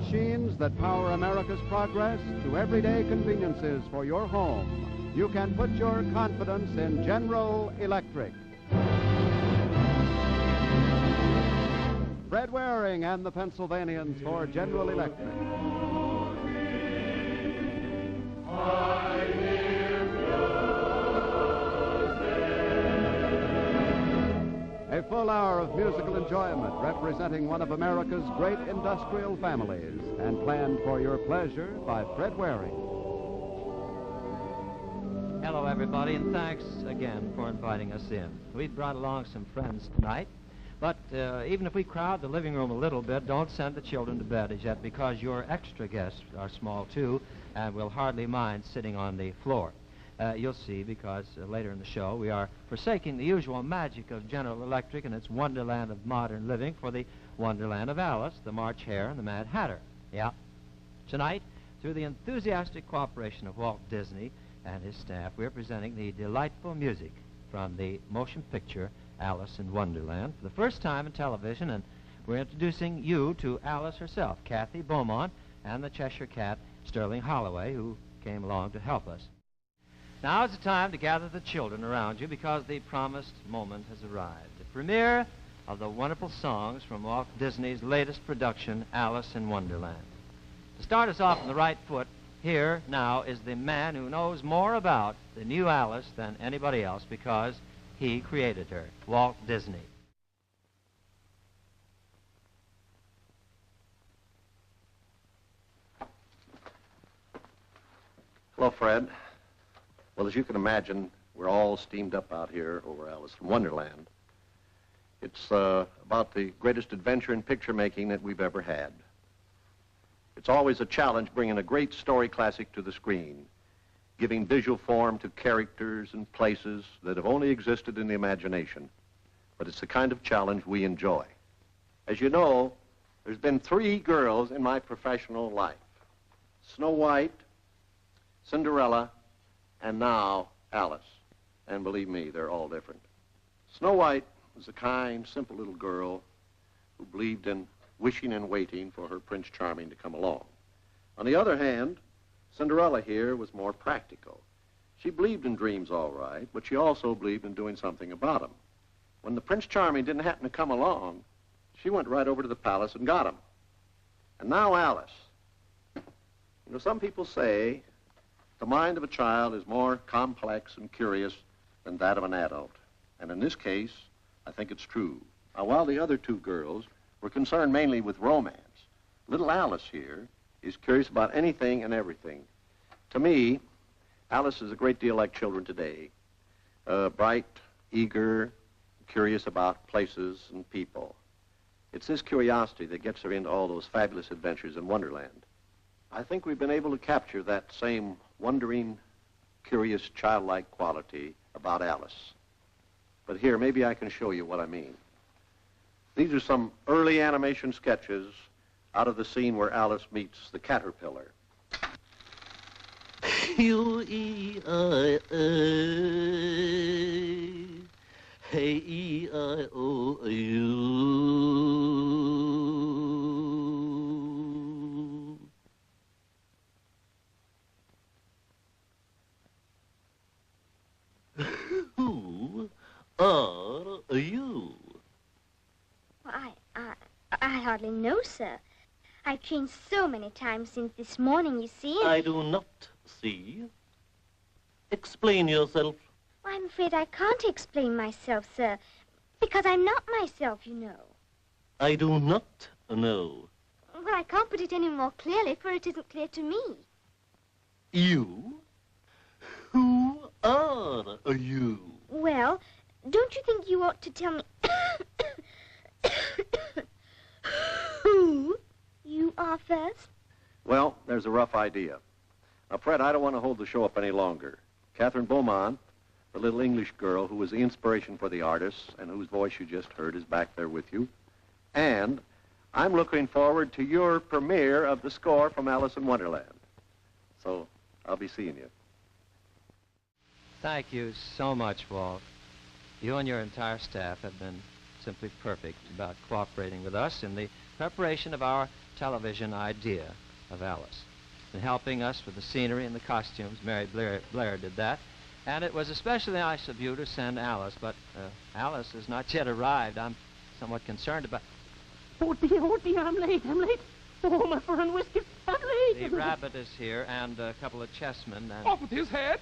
machines that power America's progress to everyday conveniences for your home, you can put your confidence in General Electric. Fred Waring and the Pennsylvanians for General Electric. A full hour of musical enjoyment representing one of America's great industrial families and planned for your pleasure by Fred Waring. Hello, everybody, and thanks again for inviting us in. We've brought along some friends tonight, but even if we crowd the living room a little bit, don't send the children to bed as yet, because your extra guests are small, too, and will hardly mind sitting on the floor. You'll see, because later in the show we are forsaking the usual magic of General Electric and its wonderland of modern living for the wonderland of Alice, the March Hare, and the Mad Hatter. Yeah. Tonight, through the enthusiastic cooperation of Walt Disney and his staff, we're presenting the delightful music from the motion picture Alice in Wonderland for the first time in television, and we're introducing you to Alice herself, Kathy Beaumont, and the Cheshire Cat, Sterling Holloway, who came along to help us. Now is the time to gather the children around you, because the promised moment has arrived. The premiere of the wonderful songs from Walt Disney's latest production, Alice in Wonderland. To start us off on the right foot, here now is the man who knows more about the new Alice than anybody else, because he created her, Walt Disney. Hello, Fred. Well, as you can imagine, we're all steamed up out here over Alice in Wonderland. It's about the greatest adventure in picture making that we've ever had. It's always a challenge bringing a great story classic to the screen, giving visual form to characters and places that have only existed in the imagination. But it's the kind of challenge we enjoy. As you know, there's been 3 girls in my professional life: Snow White, Cinderella, and now Alice. And believe me, they're all different. Snow White was a kind, simple little girl who believed in wishing and waiting for her Prince Charming to come along. On the other hand, Cinderella here was more practical. She believed in dreams all right, but she also believed in doing something about them. When the Prince Charming didn't happen to come along, she went right over to the palace and got him. And now Alice. You know, some people say the mind of a child is more complex and curious than that of an adult. And in this case, I think it's true. Now, while the other 2 girls were concerned mainly with romance, little Alice here is curious about anything and everything. To me, Alice is a great deal like children today. Bright, eager, curious about places and people. It's this curiosity that gets her into all those fabulous adventures in Wonderland. I think we've been able to capture that same wondering, curious, childlike quality about Alice. But here, maybe I can show you what I mean. These are some early animation sketches out of the scene where Alice meets the caterpillar. Who are you? Well, I hardly know, sir. I've changed so many times since this morning, you see. I do not see. Explain yourself. Well, I'm afraid I can't explain myself, sir, because I'm not myself, you know. I do not know. Well, I can't put it any more clearly, for it isn't clear to me. You? Who are you? Well, don't you think you ought to tell me who you are first? Well, there's a rough idea. Now, Fred, I don't want to hold the show up any longer. Catherine Beaumont, the little English girl who was the inspiration for the artists and whose voice you just heard, is back there with you. And I'm looking forward to your premiere of the score from Alice in Wonderland. So I'll be seeing you. Thank you so much, Walt. You and your entire staff have been simply perfect about cooperating with us in the preparation of our television idea of Alice. And helping us with the scenery and the costumes, Mary Blair did that. And it was especially nice of you to send Alice, but Alice has not yet arrived. I'm somewhat concerned about... Oh, dear, I'm late. Oh, my fur and whiskers, I'm late. The rabbit is here, and a couple of chessmen, and... Off with his head,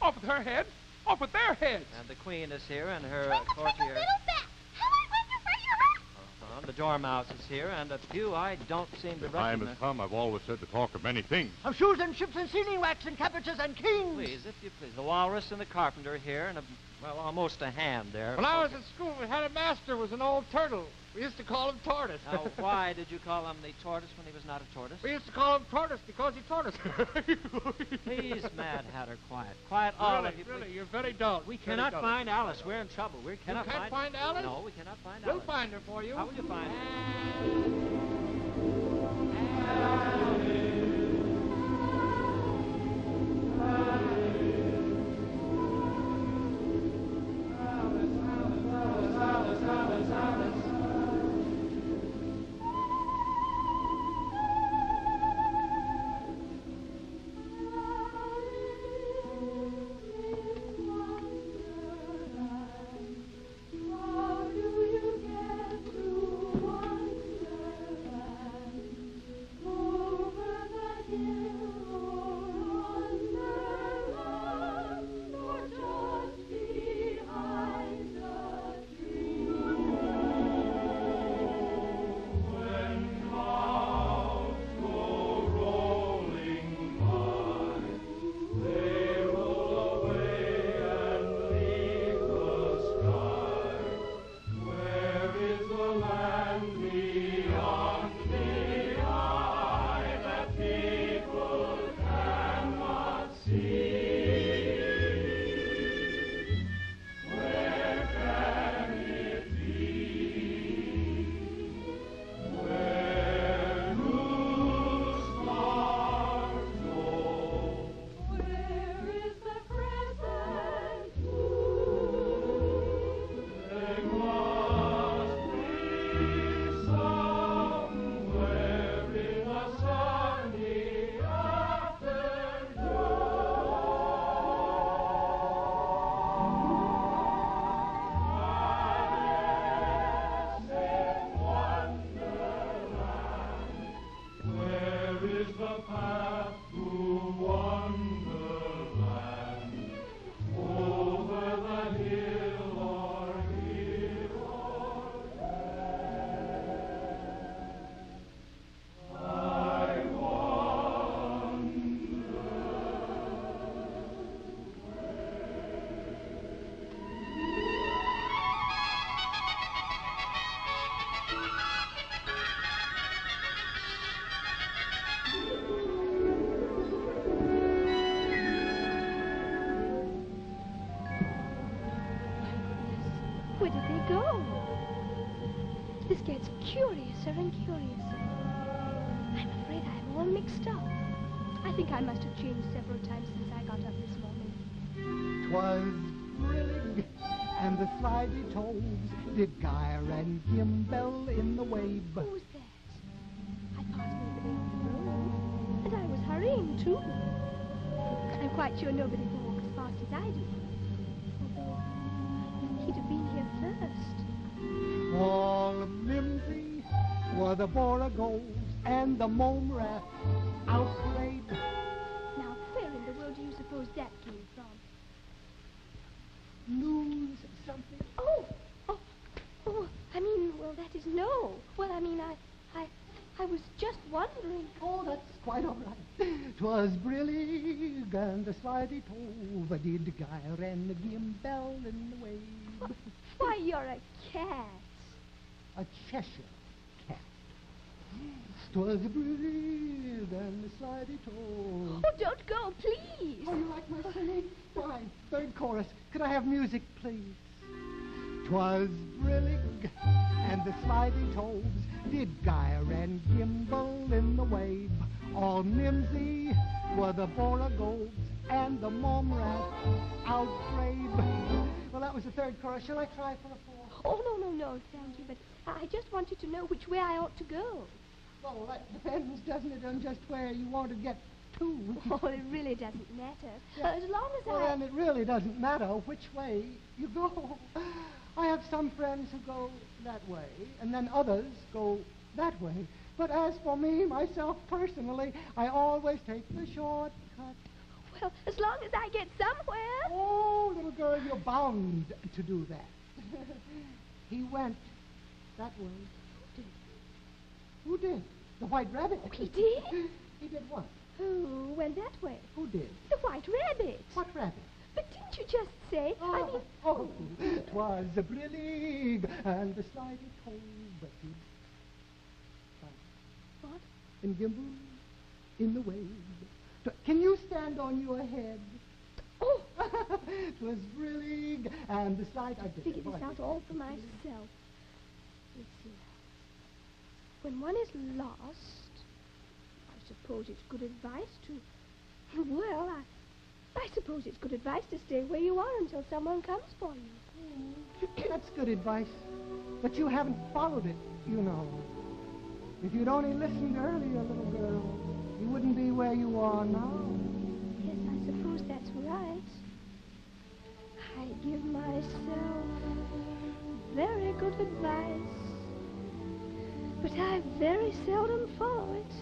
off with her head, off with their heads. And the queen is here, and her Twinkle, courtier... little bat. How I wonder where you're The dormouse is here, and a few I don't seem to The time recognize. has come. I've always said to talk of many things. Of shoes and ships and sealing wax and cabbages and kings. Please, if you please. The walrus and the carpenter here, and almost a hand there. When I was at school, we had a master who was an old turtle. We used to call him Tortoise. Now, why did you call him the tortoise when he was not a tortoise? We used to call him Tortoise because he taught us. Please, Mad Hatter, quiet. Quiet, all of you. Really, please. you're very dull. We cannot find Alice. We're in trouble. We cannot can't find Alice? No, we cannot find We'll Alice. find her for you. How will you find her? Where did they go? This gets curiouser and curiouser. I'm afraid I'm all mixed up. I think I must have changed several times since I got up this morning. 'Twas brillig, and the slidey toves did gyre and gimble in the wave. Who's that? I passed nobody on the road, and I was hurrying too. I'm quite sure nobody can walk as fast as I do. Although he'd have been here first. All mimsy were the boragos and the mome rat outplayed. Now, where in the world do you suppose that came from? Lose something. Oh, I mean, well, that is no. Well, I mean, I was just wondering. Oh, that's quite all right. 'Twas brillig, and the slidey tove did gyre and gimble in the wave. Why, you're a cat. A Cheshire cat. 'Twas brillig, and the slidey tove. Oh, don't go, please. Oh, you like my singing? Fine. Third chorus. Could I have music, please? 'Twas brillig, and the slidey toves did gyre and gimble in the wave. All mimsy were the boragos and the mome rat outplayed. Well, that was the third chorus. Shall I try for a fourth? Oh, no, thank you, but I just wanted to know which way I ought to go. Well, that depends, doesn't it, on just where you want to get to. Oh, it really doesn't matter. As long as Well, then it really doesn't matter which way you go. I have some friends who go that way, and then others go that way. But as for me, myself, personally, I always take the shortcut. Well, as long as I get somewhere. Oh, little girl, you're bound to do that. He went that way. Who did? The White Rabbit. Oh, he did? He did what? Who went that way? Who did? The White Rabbit. What rabbit? But didn't you just say? Oh, 'twas a brillig and the slimy toad wetted. What? And Gimble in the wave. Can you stand on your head? Oh! 'Twas brillig and the slide. I did Figure this out all for myself. Let's see. When one is lost, I suppose it's good advice to... Well, I suppose it's good advice to stay where you are until someone comes for you. That's good advice. But you haven't followed it, you know. If you'd only listened earlier, little girl, you wouldn't be where you are now. Yes, I suppose that's right. I give myself very good advice, but I very seldom follow it.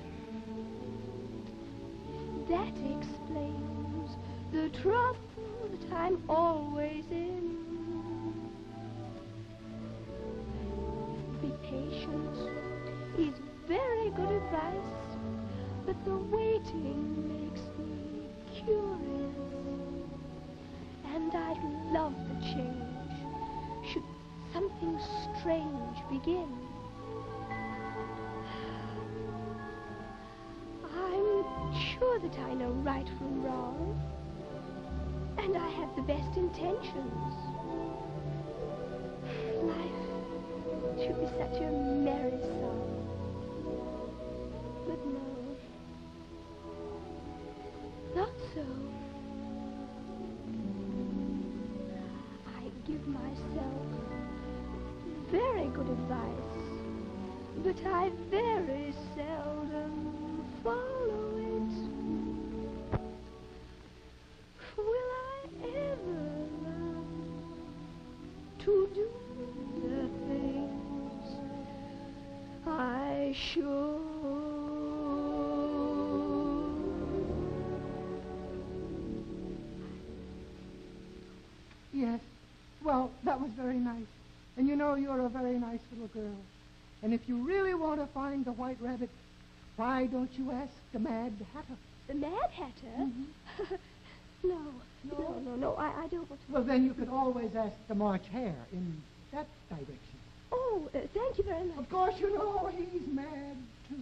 That explains the trouble that I'm always in. Be patient is very good advice, but the waiting makes me curious. And I'd love the change should something strange begin. I'm sure that I know right from wrong, and I have the best intentions. Life should be such a merry song. But no, not so. I give myself very good advice, but I very seldom follow it. Will I ever learn to do the things I should? Yes. Well, that was very nice. And you know you're a very nice little girl. And if you really want to find the White Rabbit, why don't you ask the Mad Hatter? The Mad Hatter? Mm-hmm. No, I don't want to. Well, then you could always ask the March Hare in that direction. Oh, thank you very much. Of course, you know he's mad, too.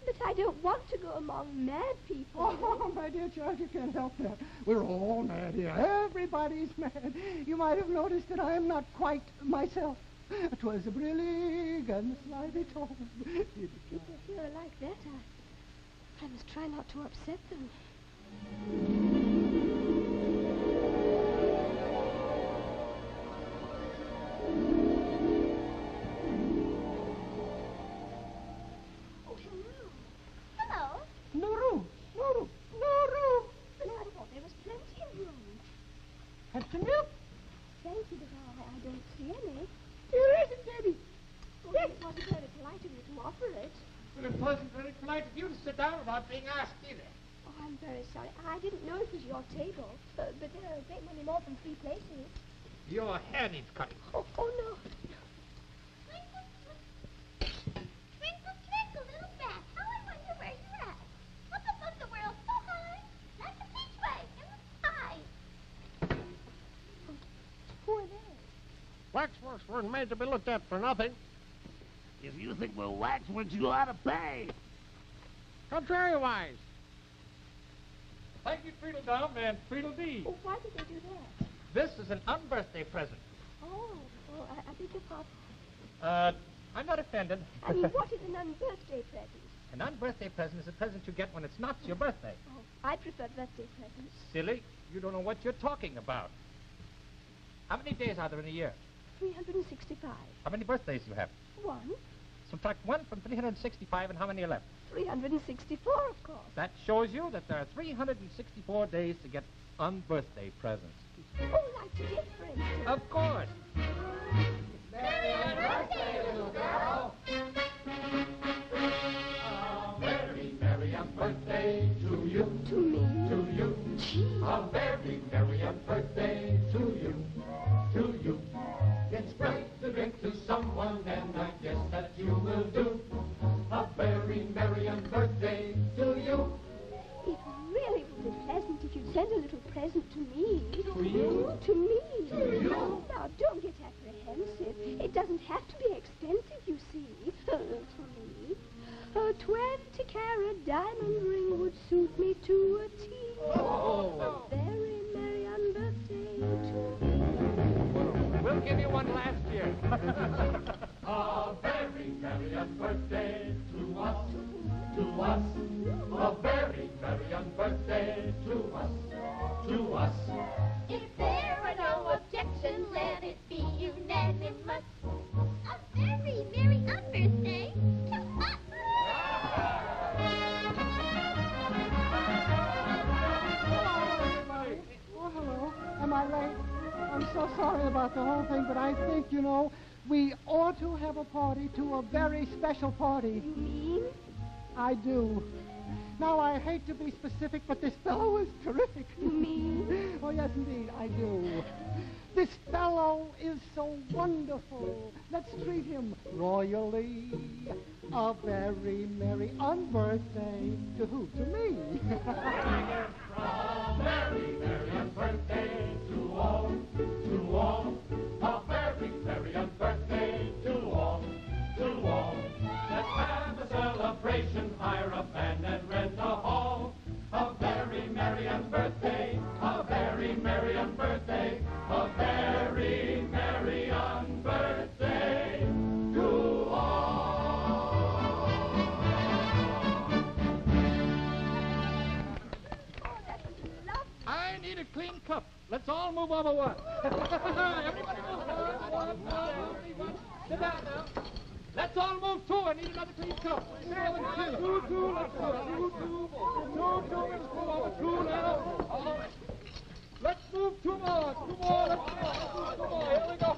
But I don't want to go among mad people. Oh, my dear child, you can't help that. We're all mad here. Everybody's mad. You might have noticed that I am not quite myself. 'Twas a brillig and the slimy toad. If they're like that, I must try not to upset them. Oh, hello. No room. But I thought there was plenty of room. Have some milk? Thank you, but I don't see any. Here isn't, Debbie. Well, it wasn't very polite of you to offer it. Well, it wasn't very polite of you to sit down without being asked either. Oh, I'm very sorry. I didn't know it was your table. But there are a great many more than 3 places. Your hair needs cutting. Oh, no. Twinkle, twinkle, little bat, how I wonder where you're at. Up above the world so high, like a peachway in the sky. Who are they? Waxworks weren't made to be looked at for nothing. If you think we're waxworks, you ought to pay. Contrariwise. Thank you, Tweedledum and Tweedledee. Oh, why did they do that? This is an unbirthday present. Oh, I beg your pardon. I'm not offended. I mean, what is an unbirthday present? An unbirthday present is a present you get when it's not your birthday. Oh, I prefer birthday presents. Silly, you don't know what you're talking about. How many days are there in a year? 365. How many birthdays do you have? 1. Subtract 1 from 365, and how many are left? 364, of course. That shows you that there are 364 days to get unbirthday presents. Oh, like today, for instance. Of course. Merry birthday, little girl. A very merry birthday to you. To me. To you. Gee. A very merry birthday to you. To you. It's great to drink to someone, and I guess that you will do. A very merry birthday to you. It really would be pleasant if you'd send a little present to me. To you? To me. To you? Now, don't get apprehensive. It doesn't have to be expensive, you see. To me. A 20-carat diamond ring would suit me to a T. Oh. A very merry birthday to me. We'll give you one last year. A very merry birthday to us. To us. A very merry birthday to us. To us. If there are no objections, let it be unanimous. A very merry birthday to us. Oh, hello. Am I late? I'm so sorry about the whole thing, but I think, you know, we ought to have a party to a very special party. You mean? I do. Now, I hate to be specific, but this fellow is terrific. You mean? Oh, yes, indeed, I do. This fellow is so wonderful. Let's treat him royally. A very merry birthday to who? To me. A very merry birthday to all. To all. A very merry birthday to all. To all. Let's have a celebration, hire a band and rent a hall. A very merry birthday, a very merry birthday, a very merry birthday to all. Oh, that was lovely. I need a clean cup. Let's all move over one. Everybody move. Sit down now. Let's all move two. I need another clean cup. Two. Let's go. Two. Let's move over two now. All right. Let's move two more. Let's move two more. Here we go.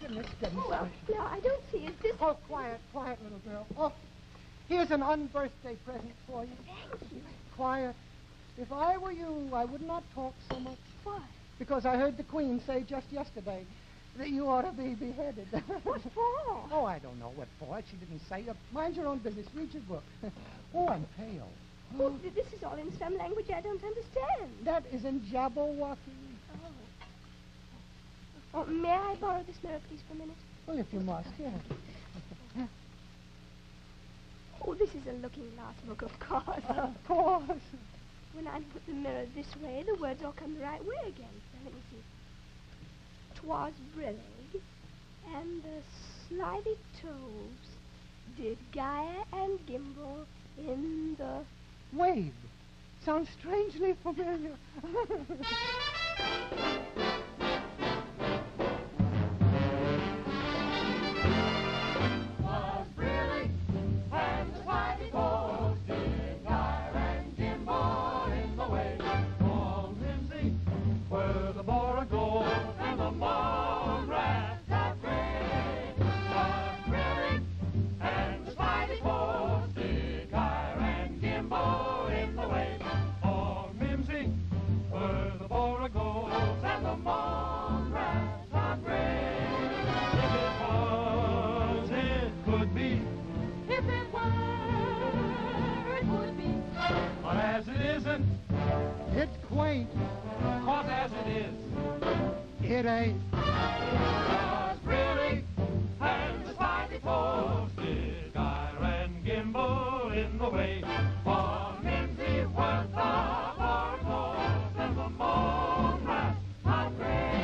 Goodness. Well, now, I don't see. Is this... Oh, quiet, little girl. Oh, here's an unbirthday present for you. Thank you. Quiet. If I were you, I would not talk so much. Why? Because I heard the Queen say just yesterday that you ought to be beheaded. What for? Oh, I don't know what for. She didn't say. Mind your own business. Read your book. Oh, I'm pale. Oh, this is all in some language I don't understand. That is in Jabberwocky. Oh, may I borrow this mirror, please, for a minute? Well, if you must, yeah. Oh, this is a looking glass book, of course. Of course. When I put the mirror this way, the words all come the right way again. Now, let me see. 'Twas brillig, and the slithy toves did gyre and gimble in the... Wave. Sounds strangely familiar. Was brillig, and the slimy toves did gyre and gimble in the wave. All mimsy were the borogoves and the mom rats that brave. Was brillig, and the slimy toves did gyre and gimble in the wave. All mimsy were the borogoves and the mom rats that brave. If it was, it could be. If it were, it would be. But as it isn't, It's quaint. cause as it is, It ain't. was brillig, and the slimy toves did gyre and gimble in the wave. For Mimsy was the borogoves and the mome rats are brave.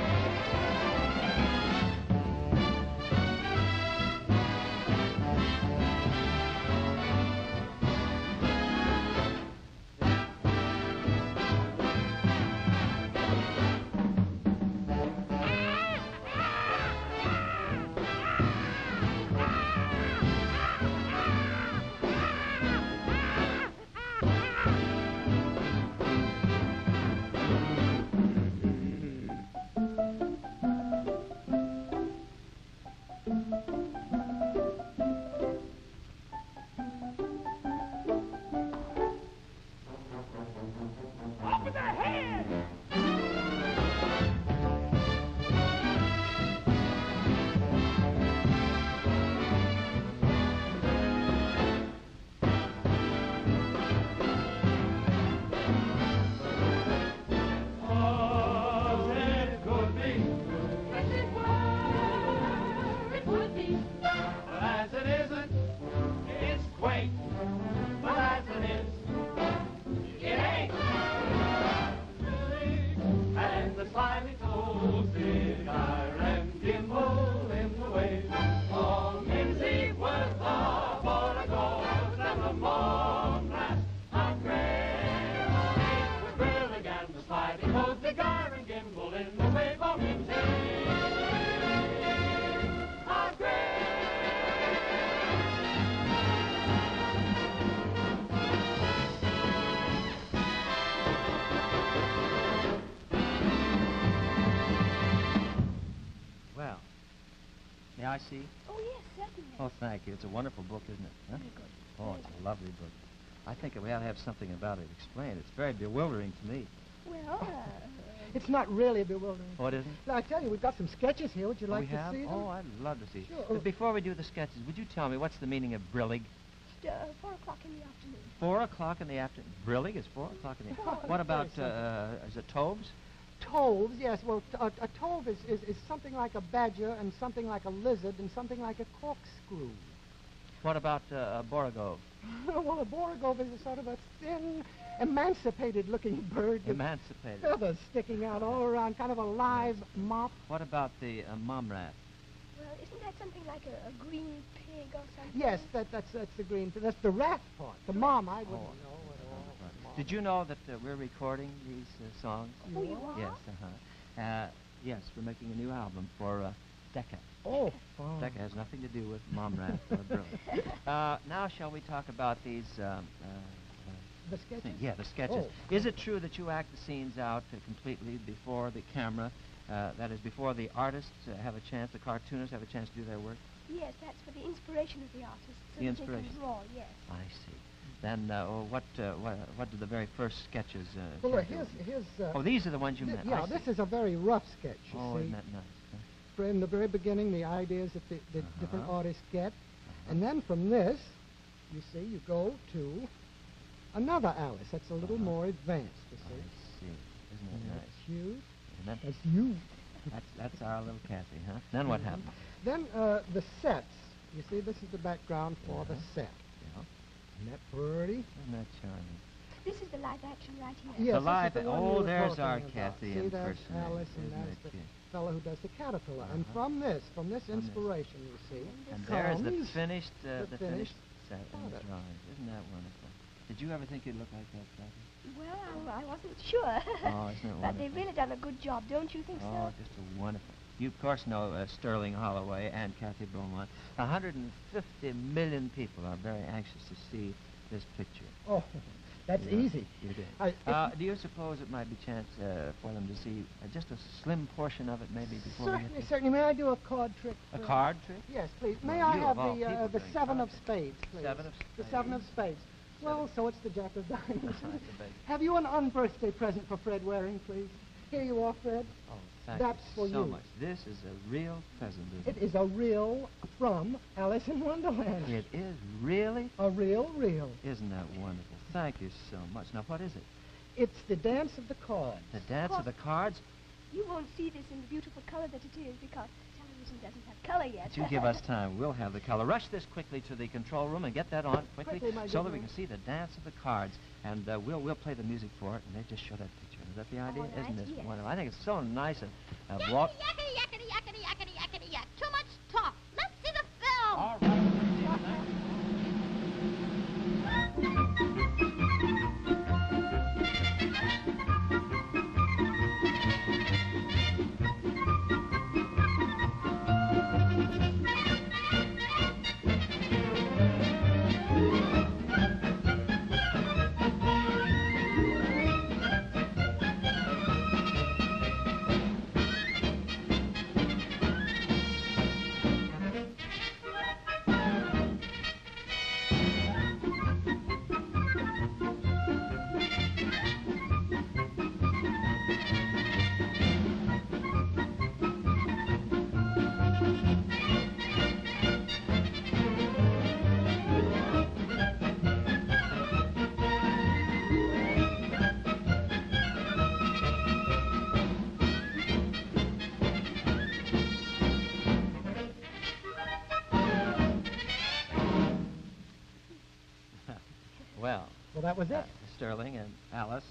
see? Oh, yes, certainly. Oh, thank you. It's a wonderful book, isn't it? Huh? Very good. Oh, Very it's good. a lovely book. I think we ought to have something about it explained. It's very bewildering to me. Well, It's not really bewildering. What isn't? Now, I tell you, we've got some sketches here. Would you like we to have? see them? Oh, I'd love to see. Sure. But before we do the sketches, would you tell me what's the meaning of brillig? 4 o'clock in the afternoon. 4 o'clock in the afternoon. Brillig is 4 o'clock in the afternoon. What about, is it toves? Toves, yes. Well, a tove is something like a badger and something like a lizard and something like a corkscrew. What about a boragove? Well, a boragove is a sort of a thin, emancipated-looking bird with Emancipated. feathers sticking out all around, kind of a live mop. What about the momrat? Well, isn't that something like a green pig or something? Yes, that's the green. That's the rat part. The mom, I wouldn't know at all. Did you know that we're recording these songs? Oh, you are? Yes, yes, we're making a new album for Decca. Oh, fine. Decca has nothing to do with Momrat or Brillig. Now, shall we talk about these... The sketches? Yeah, the sketches. Oh. Is it true that you act the scenes out completely before the camera? That is, before the artists have a chance, the cartoonists have a chance to do their work? Yes, that's for the inspiration of the artist. So The that they inspiration. can draw, yes. I see. Then, what do the very first sketches... Well, have look, to- here's Oh, these are the ones you meant. yeah, I see. this is a very rough sketch, you Oh, see. isn't that nice? Huh? In the very beginning, the ideas that the different artists get. And then from this, you see, you go to another Alice. That's a little more advanced, you I see. see. Isn't that nice? That's you. And that, That's you. that's our little Kathy, huh? Then what happened? Then the sets. You see, this is the background for the set. Yeah. Isn't that pretty? Isn't that charming? This is the live action right here. Yes, The this live- is the one oh, you were there's talking our about. Kathy See, that's impersonator. Alice, and Isn't that's it the cute? fellow who does the caterpillar. And from this inspiration, you see, And there's the comes finished, the finished set and the product. drawings. Isn't that wonderful? Did you ever think you'd look like that, Kathy? Well, I wasn't sure. Oh, isn't it But they've wonderful? really done a good job, don't you think Oh, so? just a wonderful. You, of course, know Sterling Holloway and Kathy Beaumont. 150 million people are very anxious to see this picture. Oh, that's Yeah, easy. You did. If- Do you suppose it might be chance for them to see just a slim portion of it, maybe before we Certainly, get to certainly. May I do a card trick? a for- card trick? Yes, please. May Well, I you have of all people the doing seven card of spades, please? Seven of The seven of spades. Well, Seven. so it's the jack of diamonds. That's a big- Have you an unbirthday present for Fred Waring, please? Here you are, Fred. Oh, thank That's you for so you. much. This is a real present, isn't It is a reel from Alice in Wonderland. it? It is really? A real reel. Isn't that wonderful? Thank you so much. Now, what is it? It's the dance of the cards. The dance of the cards? You won't see this in the beautiful color that it is because television doesn't have color yet. But you give us time. We'll have the color. Rush this quickly to the control room and get that on quickly Quickly, my so good that we man. can see the dance of the cards. And we'll play the music for it, and they just show that picture. Is that the idea? All right, Isn't this yes. wonderful? I think it's so nice and Yakety, walk. yakety, yakety, yakety, yakety, yakety, yak. Too much talk. Let's see the film. All right. Well, Well, that was it. Sterling and Alice,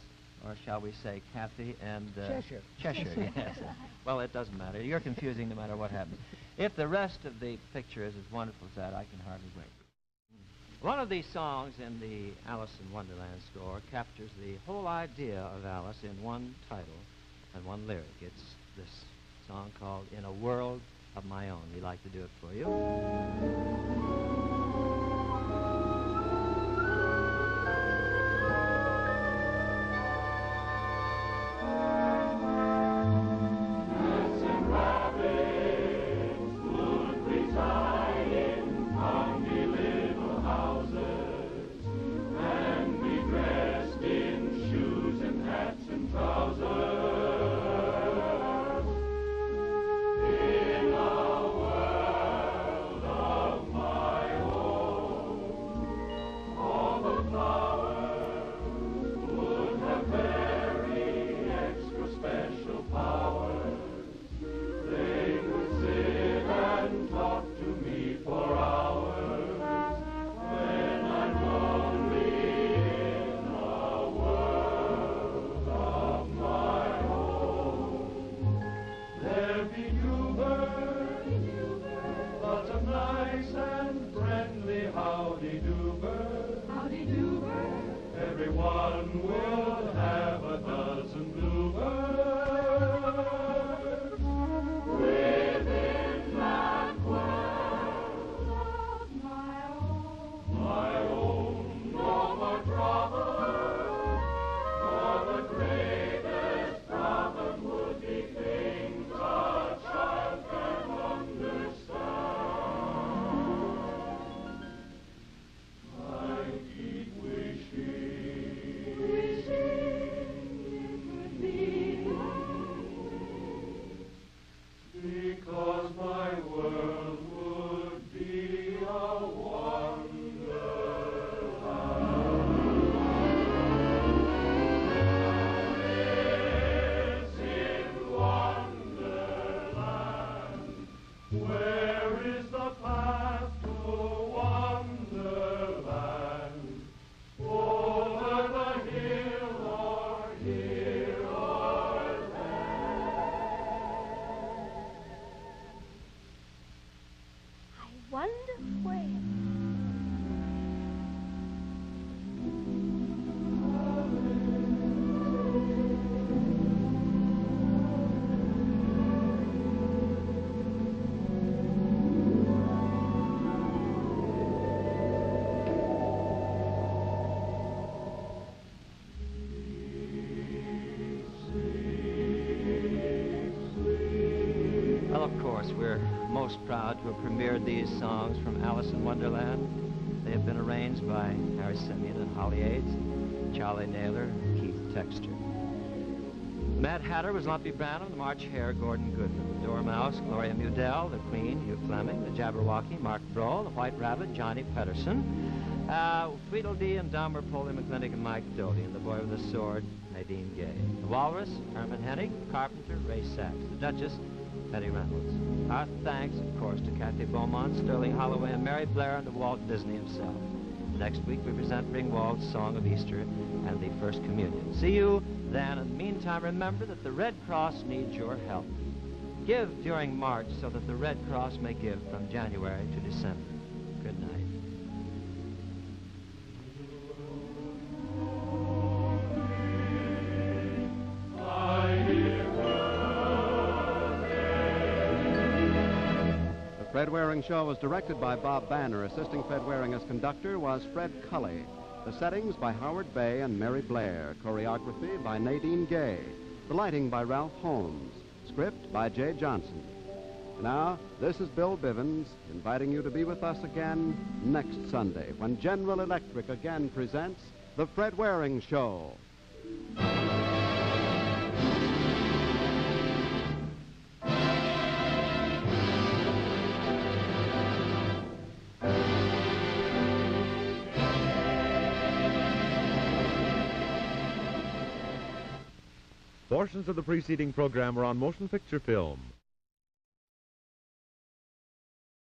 or shall we say Kathy and... Cheshire. Cheshire, yes. Well, it doesn't matter. You're confusing no matter what happens. If the rest of the picture is as wonderful as that, I can hardly wait. One of these songs in the Alice in Wonderland score captures the whole idea of Alice in one title and one lyric. It's this song called In a World of My Own. We'd like to do it for you. Rabbits, good trees Howdy-do bird, howdy-do bird, everyone will have a dozen bluebirds within that world of my own, no more trouble, for the greatest problem would be things a child can understand. I keep wishing it could be because my world would be a wonderland. Where is the path to Wonderland? Over the hill or here or there? I wonder where. Well, of course, we're most proud to have premiered these songs from Alice in Wonderland. They have been arranged by Harry Simeon and Holly Aids, Charlie Naylor, and Keith Texter. The Mad Hatter was Lumpy Branham, the March Hare, Gordon Goodman, the Dormouse, Gloria Mudell, the Queen, Hugh Fleming, the Jabberwocky, Mark Broll, the White Rabbit, Johnny Pedersen, Tweedledee and Dumber, Polly McClintock, and Mike Doty, and the Boy with the Sword, Nadine Gay. The Walrus, Herman Hennig, the Carpenter, Ray Sachs, the Duchess, Betty Reynolds. Our thanks, of course, to Kathy Beaumont, Sterling Holloway, and Mary Blair, and to Walt Disney himself. Next week, we present Ringwald's Song of Easter and the First Communion. See you then. In the meantime, remember that the Red Cross needs your help. Give during March so that the Red Cross may give from January to December. Good night. The Fred Waring Show was directed by Bob Banner. Assisting Fred Waring as conductor was Fred Cully. The settings by Howard Bay and Mary Blair. Choreography by Nadine Gay. The lighting by Ralph Holmes. Script by Jay Johnson. Now, this is Bill Bivens inviting you to be with us again next Sunday when General Electric again presents The Fred Waring Show. Portions of the preceding program were on motion picture film.